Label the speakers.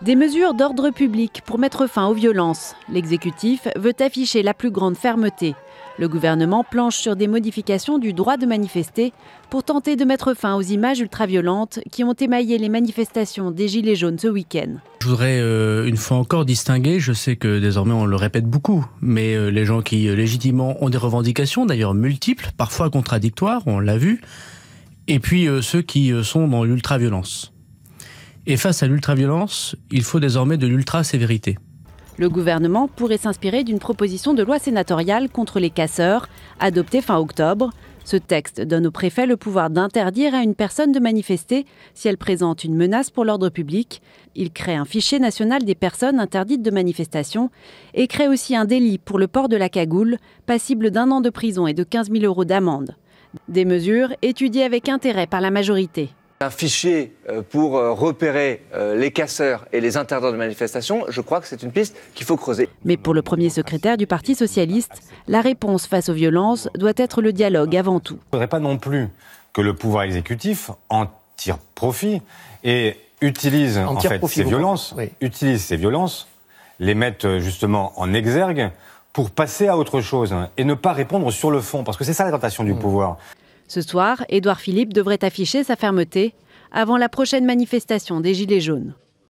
Speaker 1: Des mesures d'ordre public pour mettre fin aux violences. L'exécutif veut afficher la plus grande fermeté. Le gouvernement planche sur des modifications du droit de manifester pour tenter de mettre fin aux images ultra-violentes qui ont émaillé les manifestations des Gilets jaunes ce week-end.
Speaker 2: Je voudrais une fois encore distinguer, je sais que désormais on le répète beaucoup, mais les gens qui légitimement ont des revendications, d'ailleurs multiples, parfois contradictoires, on l'a vu, et puis ceux qui sont dans l'ultra-violence. Et face à l'ultra-violence, il faut désormais de l'ultra-sévérité.
Speaker 1: Le gouvernement pourrait s'inspirer d'une proposition de loi sénatoriale contre les casseurs, adoptée fin octobre. Ce texte donne au préfet le pouvoir d'interdire à une personne de manifester si elle présente une menace pour l'ordre public. Il crée un fichier national des personnes interdites de manifestation et crée aussi un délit pour le port de la cagoule, passible d'1 an de prison et de 15 000 € d'amende. Des mesures étudiées avec intérêt par la majorité.
Speaker 3: Un fichier pour repérer les casseurs et les interdits de manifestation, je crois que c'est une piste qu'il faut creuser.
Speaker 1: Mais pour le premier secrétaire du Parti socialiste, la réponse face aux violences doit être le dialogue avant tout.
Speaker 4: Il ne faudrait pas non plus que le pouvoir exécutif en tire profit et utilise ces violences, les mette justement en exergue pour passer à autre chose et ne pas répondre sur le fond, parce que c'est ça la tentation du pouvoir.
Speaker 1: Ce soir, Édouard Philippe devrait afficher sa fermeté avant la prochaine manifestation des Gilets jaunes.